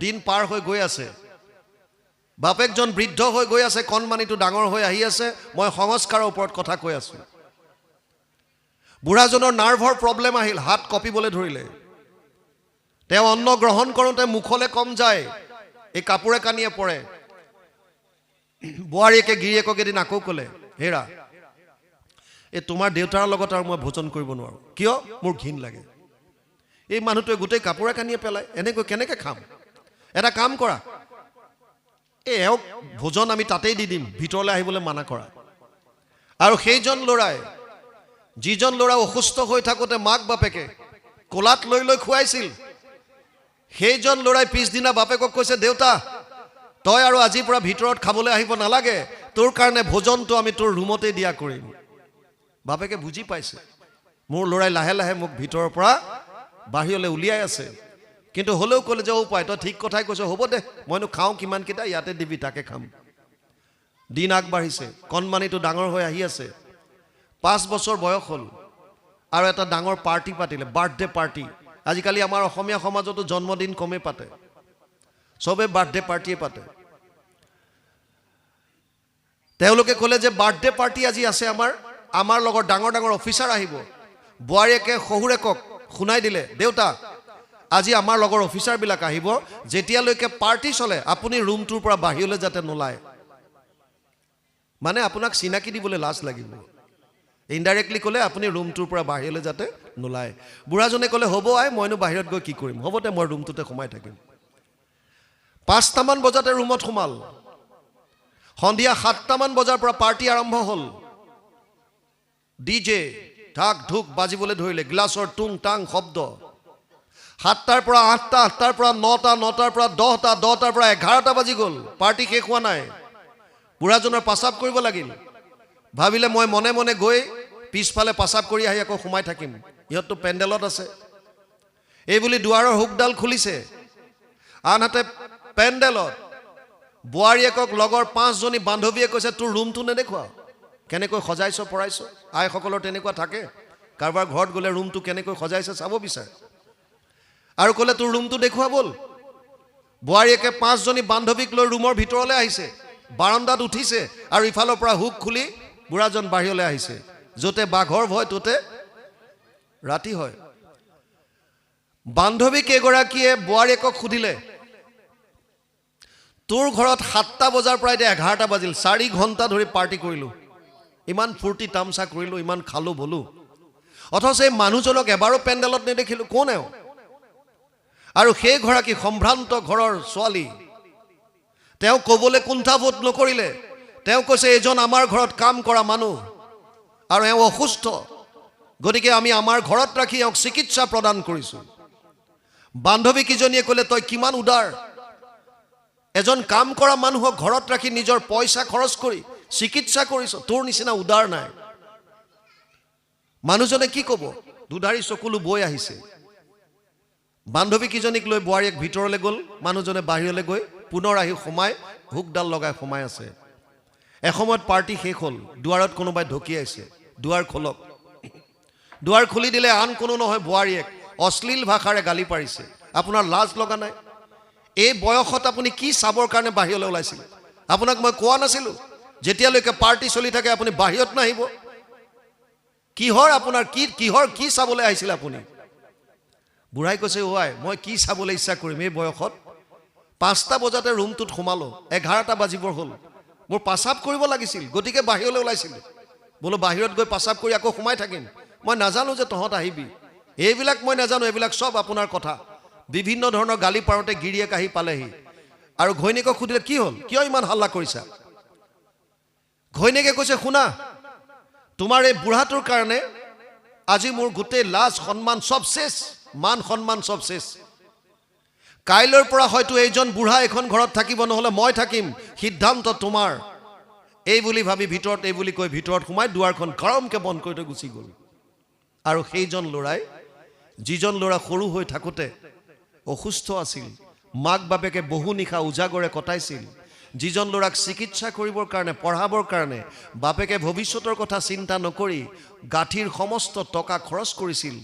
দিন পাৰ হৈ গৈ আছে বাপেকজন বৃদ্ধ হৈ গৈ আছে কণমানিটো ডাঙৰ হৈ আহি আছে মই সংস্কাৰৰ ওপৰত কথা কৈ আছো বুঢ়াজনৰ নাৰ্ভৰ প্ৰব্লেম আহিল হাত কঁপিবলৈ ধৰিলে তেওঁ অন্ন গ্ৰহণ কৰোঁতে মুখলে কম যায় এই কাপোৰে কানিয়ে পৰে বোৱাৰীকে গিৰিয়েকক এদিন আকৌ ক'লে হেৰা এই তোমাৰ দেউতাৰ লগত আৰু মই ভোজন কৰিব নোৱাৰো কিয় মোৰ ঘিণ লাগে এই মানুহটোৱে গোটেই কাপোৰে কানিয়ে পেলায় এনেকৈ কেনেকৈ খাম এটা কাম কৰা এওক ভোজন আমি তাতেই দি দিম ভিতৰলৈ আহিবলৈ মানা কৰা আৰু সেইজন ল'ৰাই যিজন ল'ৰা অসুস্থ হৈ থাকোঁতে মাক বাপেকে কোলাত লৈ লৈ খুৱাইছিল সেইজন ল'ৰাই পিছদিনা বাপেকক কৈছে দেউতা তই আৰু আজিৰ পৰা ভিতৰত খাবলৈ আহিব নালাগে তোৰ কাৰণে ভোজনটো আমি তোৰ ৰুমতেই দিয়া কৰিম বাপেকে বুজি পাইছে মোৰ ল'ৰাই লাহে লাহে মোক ভিতৰৰ পৰা বাহিৰলৈ উলিয়াই আছে কিন্তু হ'লেও ক'লে যে উপায় তই ঠিক কথাই কৈছ হ'ব দে মইনো খাওঁ কিমানকেইটা ইয়াতে দিবি তাকে খাম দিন আগবাঢ়িছে কণমানিটো ডাঙৰ হৈ আহি আছে 5 বছৰ বয়স হ'ল আৰু এটা ডাঙৰ পাৰ্টি পাতিলে বাৰ্থডে পাৰ্টি আজিকালি আমাৰ অসমীয়া সমাজতো জন্মদিন কমে পাতে সবে বাৰ্থডে পাৰ্টিয়ে পাতে তেওঁলোকে ক'লে যে বাৰ্থডে পাৰ্টি আজি আছে আমাৰ লগত ডাঙৰ ডাঙৰ অফিচাৰ আহিব বোৱাৰীয়েকে শহুৰেকক শুনাই দিলে দেউতা আজি আমাৰ লগৰ অফিচাৰবিলাক আহিব যেতিয়ালৈকে পাৰ্টি চলে আপুনি ৰুমটোৰ পৰা বাহিৰলৈ যাতে নোলায় মানে আপোনাক চিনাকি দিবলৈ লাজ লাগিব ইনডাইৰেক্টলি ক'লে আপুনি ৰুমটোৰ পৰা বাহিৰলৈ যাতে নোলায় বুঢ়াজনে ক'লে হ'ব আই মইনো বাহিৰত গৈ কি কৰিম হ'ব দে মই ৰুমটোতে সোমাই থাকিম 5টামান বজাতে ৰুমত সোমাল সন্ধিয়া 7টামান বজাৰ পৰা পাৰ্টি আৰম্ভ হ'ল ডিজে ঢাক ঢুক বাজিবলৈ ধৰিলে গ্লাছৰ টুং টাং শব্দ 7টাৰ পৰা 8টা 8টাৰ পৰা 9টা 9টাৰ পৰা 10টা 10টাৰ পৰা 11টা বাজি গ'ল পাৰ্টি শেষ হোৱা নাই বুঢ়াজনৰ পাচাব কৰিব লাগিল ভাবিলে মই মনে মনে গৈ পিছফালে পাচাব কৰি আহি আকৌ সোমাই থাকিম ইহঁতটো পেণ্ডেলত আছে এই বুলি দুৱাৰৰ হুকডাল খুলিছে আনহাতে পেণ্ডেলত বোৱাৰীয়েকক লগৰ 5জনী বান্ধৱীয়ে কৈছে তোৰ ৰুমটো নেদেখুৱা কেনেকৈ সজাইছ পৰাইছ আইসকলৰ তেনেকুৱা থাকে কাৰোবাৰ ঘৰত গ'লে ৰুমটো কেনেকৈ সজাইছে চাব বিচাৰে আৰু ক'লে তোৰ ৰুমটো দেখুৱা বল বোৱাৰীয়েকে 5জনী বান্ধৱীক লৈ ৰুমৰ ভিতৰলৈ আহিছে বাৰান্দাত উঠিছে আৰু ইফালৰ পৰা হুক খুলি বুঢ়াজন বাহিৰলৈ আহিছে য'তে বাঘৰ ভয় ত'তে ৰাতি হয় বান্ধৱী কেইগৰাকীয়ে বোৱাৰীয়েকক সুধিলে তোৰ ঘৰত 7টা বজাৰ পৰা এতিয়া 11টা বাজিল 4 ঘণ্টা ধৰি পাৰ্টি কৰিলোঁ ইমান ফূৰ্তি তামচা কৰিলোঁ ইমান খালোঁ বলো অথচ এই মানুহজনক এবাৰো পেণ্ডেলত নেদেখিলোঁ কোন এওঁ আৰু সেইগৰাকী সম্ভ্ৰান্ত ঘৰৰ ছোৱালী তেওঁ ক'বলৈ কুণ্ঠাবোধ নকৰিলে তেওঁ কৈছে এজন আমাৰ ঘৰত কাম কৰা মানুহ আৰু এওঁ অসুস্থ গতিকে আমি আমাৰ ঘৰত ৰাখি এওঁক চিকিৎসা প্ৰদান কৰিছোঁ বান্ধৱী কিজনীয়ে ক'লে তই কিমান উদাৰ এজন কাম কৰা মানুহক ঘৰত ৰাখি নিজৰ পইচা খৰচ কৰি চিকিৎসা কৰিছ তোৰ নিচিনা উদাৰ নাই মানুহজনে কি ক'ব দুধাৰি চকুলো বৈ আহিছে বান্ধৱী কিজনীক লৈ বোৱাৰীয়েক ভিতৰলৈ গ'ল মানুহজনে বাহিৰলৈ গৈ পুনৰ আহি সোমাই হুকডাল লগাই সোমাই আছে এসময়ত পাৰ্টি শেষ হ'ল দুৱাৰত কোনোবাই ঢকিয়াইছে দুৱাৰ খোলক দুৱাৰ খুলি দিলে আন কোনো নহয় বোৱাৰীয়েক অশ্লীল ভাষাৰে গালি পাৰিছে আপোনাৰ লাজ লগা নাই এই বয়সত আপুনি কি চাবৰ কাৰণে বাহিৰলৈ ওলাইছিল আপোনাক মই কোৱা নাছিলোঁ যেতিয়ালৈকে পাৰ্টি চলি থাকে আপুনি বাহিৰত নাহিব কিহৰ আপোনাৰ কিহৰ কি চাবলৈ আহিছিল আপুনি বুঢ়াই কৈছে ওৱাই মই কি চাবলৈ ইচ্ছা কৰিম এই বয়সত 5টা বজাতে ৰুমটোত সোমালোঁ 11টা বাজিবৰ হ'ল মোৰ পাচাব কৰিব লাগিছিল গতিকে বাহিৰলৈ ওলাইছিলোঁ বোলো বাহিৰত গৈ পাচাব কৰি আকৌ সোমাই থাকিম মই নাজানো যে তহঁত আহিবি এইবিলাক মই নাজানো এইবিলাক সব আপোনাৰ কথা বিভিন্ন ধৰণৰ গালি পাৰোঁতে গিৰিয়েক আহি পালেহি আৰু ঘৈণীয়েকক সুধিলে কি হ'ল কিয় ইমান হাল্লা কৰিছা ঘৈণীয়েকে কৈছে শুনা তোমাৰ এই বুঢ়াটোৰ কাৰণে আজি মোৰ গোটেই লাজ সন্মান সব শেষ মান সন্মান সব শেষ কাইলৈৰ পৰা হয়তো এইজন বুঢ়া এখন ঘৰত থাকিব নহ'লে মই থাকিম সিদ্ধান্ত তোমাৰ এই বুলি ভাবি ভিতৰত এই বুলি কৈ ভিতৰত সোমাই দুৱাৰখন গৰমকৈ বন্ধ কৰি থৈ গুচি গ'ল আৰু সেইজন ল'ৰাই যিজন ল'ৰা সৰু হৈ থাকোঁতে অসুস্থ আছিল মাক বাপেকে বহু নিশা উজাগৰে কটাইছিল যিজন ল'ৰাক চিকিৎসা কৰিবৰ কাৰণে পঢ়াবৰ কাৰণে বাপেকে ভৱিষ্যতৰ কথা চিন্তা নকৰি গাঁঠিৰ সমস্ত টকা খৰচ কৰিছিল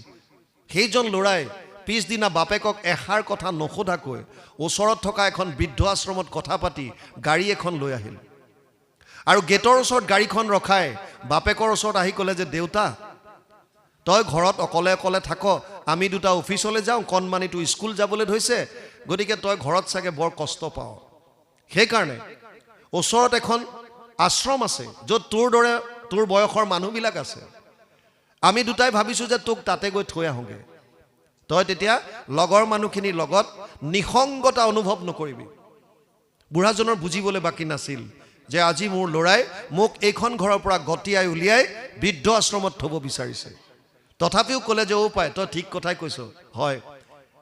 সেইজন ল'ৰাই পিছদিনা বাপেকক এষাৰ কথা নসোধাকৈ ওচৰত থকা এখন বৃদ্ধ আশ্ৰমত কথা পাতি গাড়ী এখন লৈ আহিল আৰু গেটৰ ওচৰত গাড়ীখন ৰখাই বাপেকৰ ওচৰত আহি ক'লে যে দেউতা তই ঘৰত অকলে অকলে থাক আমি দুটা অফিচলৈ যাওঁ কণমানিটো স্কুল যাবলৈ ধৰিছে গতিকে তই ঘৰত চাগে বৰ কষ্ট পাওঁ সেইকাৰণে ওচৰত এখন আশ্ৰম আছে য'ত তোৰ দৰে তোৰ বয়সৰ মানুহবিলাক আছে আমি দুটাই ভাবিছোঁ যে তোক তাতে গৈ থৈ আহোঁগৈ তই তেতিয়া লগৰ মানুহখিনিৰ লগত নিসংগতা অনুভৱ নকৰিবি বুঢ়াজনৰ বুজিবলৈ বাকী নাছিল যে আজি মোৰ ল'ৰাই মোক এইখন ঘৰৰ পৰা গতিয়াই উলিয়াই বৃদ্ধ আশ্ৰমত থ'ব বিচাৰিছে তথাপিও ক'লে যে অ' পাই তই ঠিক কথাই কৈছ হয়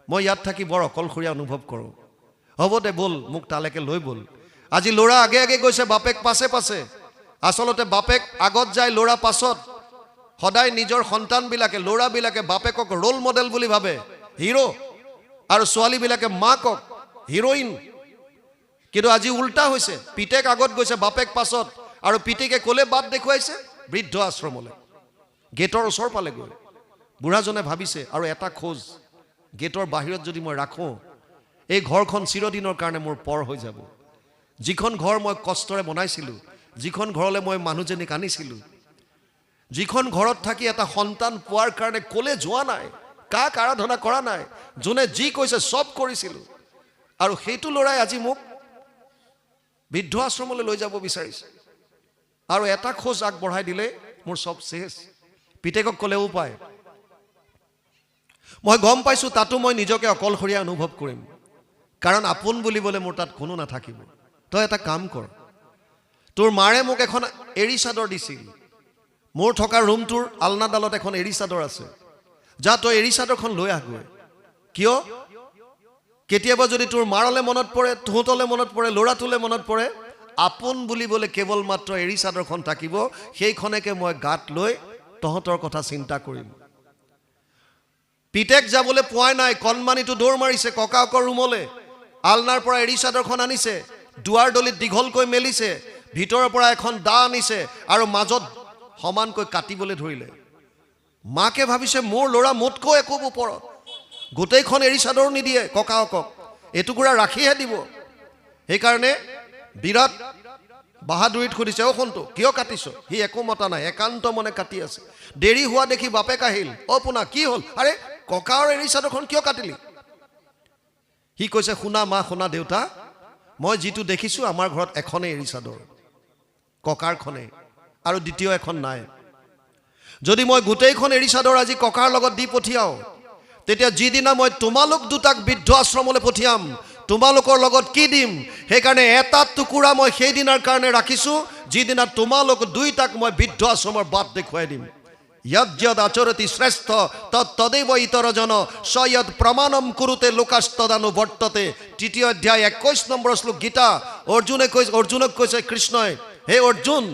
মই ইয়াত থাকি বৰ অকলশৰীয়া অনুভৱ কৰোঁ হ'ব দে ব'ল মোক তালৈকে লৈ ব'ল আজি ল'ৰা আগে আগে গৈছে বাপেক পাছে পাছে আচলতে বাপেক আগত যায় ল'ৰা পাছত সদায় নিজৰ সন্তানবিলাকে ল'ৰাবিলাকে বাপেকক ৰোল মডেল বুলি ভাবে হিৰো আৰু ছোৱালীবিলাকে মাকক হিৰোইন কিন্তু আজি উল্টা হৈছে পিতেক আগত গৈছে বাপেক পাছত আৰু পিতেকে ক'লে বাট দেখুৱাইছে বৃদ্ধ আশ্ৰমলৈ গেটৰ ওচৰ পালেগৈ বুঢ়াজনে ভাবিছে আৰু এটা খোজ গেটৰ বাহিৰত যদি মই ৰাখোঁ এই ঘৰখন চিৰদিনৰ কাৰণে মোৰ পৰ হৈ যাব যিখন ঘৰ মই কষ্টৰে বনাইছিলোঁ যিখন ঘৰলৈ মই মানুহজনীক আনিছিলোঁ যিখন ঘৰত থাকি এটা সন্তান পোৱাৰ কাৰণে ক'লে যোৱা নাই কাক আৰাধনা কৰা নাই যোনে যি কৈছে চব কৰিছিলোঁ আৰু সেইটো ল'ৰাই আজি মোক বৃদ্ধ আশ্ৰমলৈ লৈ যাব বিচাৰিছে আৰু এটা খোজ আগবঢ়াই দিলে মোৰ চব শেষ পিতেকক ক'লে উপায় মই গম পাইছোঁ তাতো মই নিজকে অকলশৰীয়া অনুভৱ কৰিম কাৰণ আপোন বুলিবলৈ মোৰ তাত কোনো নাথাকিব তই এটা কাম কৰ তোৰ মাৰে মোক এখন এৰী চাদৰ দিছিল মোৰ থকা ৰুমটোৰ আলনাডালত এখন এৰী চাদৰ আছে যা তই এৰী চাদৰখন লৈ আহগৈ কিয় কেতিয়াবা যদি তোৰ মাৰলৈ মনত পৰে তহঁতলৈ মনত পৰে ল'ৰাটোলৈ মনত পৰে আপোন বুলিবলৈ কেৱল মাত্ৰ এৰী চাদৰখন থাকিব সেইখনকে মই গাত লৈ তহঁতৰ কথা চিন্তা কৰিম পিতেক যাবলৈ পোৱাই নাই কণমানিটো দৌৰ মাৰিছে ককাকৰ ৰুমলৈ আলনাৰ পৰা এৰী চাদৰখন আনিছে দুৱাৰ দলিত দীঘলকৈ মেলিছে ভিতৰৰ পৰা এখন দা আনিছে আৰু মাজত সমানকৈ কাটিবলৈ ধৰিলে মাকে ভাবিছে মোৰ ল'ৰা মোতকৈ একো ওপৰত গোটেইখন এৰী চাদৰ নিদিয়ে ককাকক এটুকুৰা ৰাখিহে দিব সেইকাৰণে বিৰাট বাহাদুৰিত সুধিছে অ' সোণটো কিয় কাটিছ সি একো মতা নাই একান্ত মনে কাটি আছে দেৰি হোৱা দেখি বাপেক আহিল অ' পোনা কি হ'ল আৰে ককাৰ এৰী চাদৰখন কিয় কাটিলি সি কৈছে শুনা মা শুনা দেউতা মই যিটো দেখিছোঁ আমাৰ ঘৰত এখনেই এৰী চাদৰ ককাৰখনেই আৰু দ্বিতীয় এখন নাই যদি মই গোটেইখন এৰী চাদৰ আজি ককাৰ লগত দি পঠিয়াওঁ তেতিয়া যিদিনা মই তোমালোক দুটাক বৃদ্ধ আশ্ৰমলৈ পঠিয়াম তোমালোকৰ লগত কি দিম সেইকাৰণে এটা টুকুৰা মই সেইদিনাৰ কাৰণে ৰাখিছোঁ যিদিনা তোমালোক দুইটাক মই বৃদ্ধ আশ্ৰমৰ বাট দেখুৱাই দিম यद्यद आचरति श्रेष्ठ तदेव इतरजन सयद प्रमाणम कुरुते लोकास्तदानुवर्तते तृतीय अध्याय 21 নম্বৰ শ্লোক গীতা অৰ্জুনক কৈছে কৃষ্ণই হে অৰ্জুন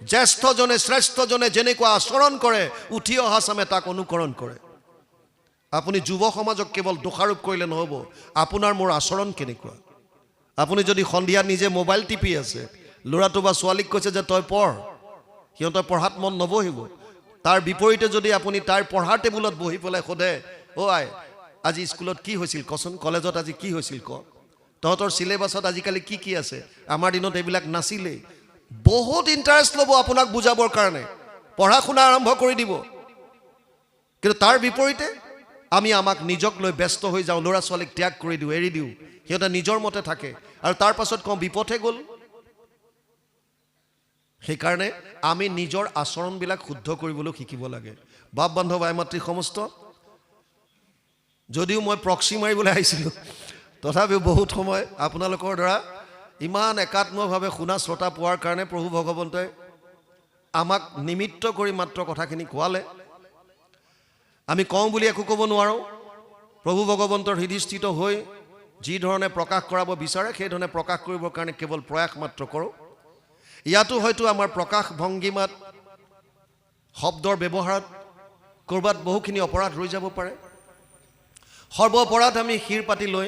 জ্যেষ্ঠজনে শ্ৰেষ্ঠজনে যেনেকুৱা আচৰণ কৰে উঠি অহা চামে তাক অনুকৰণ কৰে আপুনি যুৱ সমাজক কেৱল দোষাৰোপ কৰিলে নহ'ব আপোনাৰ মোৰ আচৰণ কেনেকুৱা আপুনি যদি সন্ধিয়া নিজে মোবাইল টিপি আছে ল'ৰাটো বা ছোৱালীক কৈছে যে তই পঢ় সিহঁতৰ পঢ়াত মন নবহিব তাৰ বিপৰীতে যদি আপুনি তাৰ পঢ়াৰ টেবুলত বহি পেলাই সোধে অ' আই আজি স্কুলত কি হৈছিল কচোন কলেজত আজি কি হৈছিল ক তহঁতৰ চিলেবাছত আজিকালি কি কি আছে আমাৰ দিনত এইবিলাক নাছিলেই বহুত ইণ্টাৰেষ্ট ল'ব আপোনাক বুজাবৰ কাৰণে পঢ়া শুনা আৰম্ভ কৰি দিব কিন্তু তাৰ বিপৰীতে আমি আমাক নিজক লৈ ব্যস্ত হৈ যাওঁ ল'ৰা ছোৱালীক ত্যাগ কৰি দিওঁ এৰি দিওঁ সিহঁতে নিজৰ মতে থাকে আৰু তাৰ পাছত কওঁ বিপথে গ'ল সেইকাৰণে আমি নিজৰ আচৰণবিলাক শুদ্ধ কৰিবলৈ শিকিব লাগে বাপ বান্ধৱ ভাই মাতৃ সমস্ত যদিও মই প্ৰক্সি মাৰিবলৈ আহিছিলোঁ তথাপিও বহুত সময় আপোনালোকৰ দ্বাৰা ইমান একাত্মভাৱে শুনা শ্ৰোতা পোৱাৰ কাৰণে প্ৰভু ভগৱন্তই আমাক নিমিত্ত কৰি মাত্ৰ কথাখিনি কোৱালে আমি কওঁ বুলি একো ক'ব নোৱাৰোঁ প্ৰভু ভগৱন্তৰ হৃদয়স্থিত হৈ যি ধৰণে প্ৰকাশ কৰাব বিচাৰে সেই ধৰণে প্ৰকাশ কৰিবৰ কাৰণে কেৱল প্ৰয়াস মাত্ৰ কৰোঁ ইয়াতো হয়তো আমাৰ প্ৰকাশ ভংগীমাত শব্দৰ ব্যৱহাৰত ক'ৰবাত বহুখিনি অপৰাধ ৰৈ যাব পাৰে সৰ্ব অপৰাধ আমি শিৰ পাতি লৈ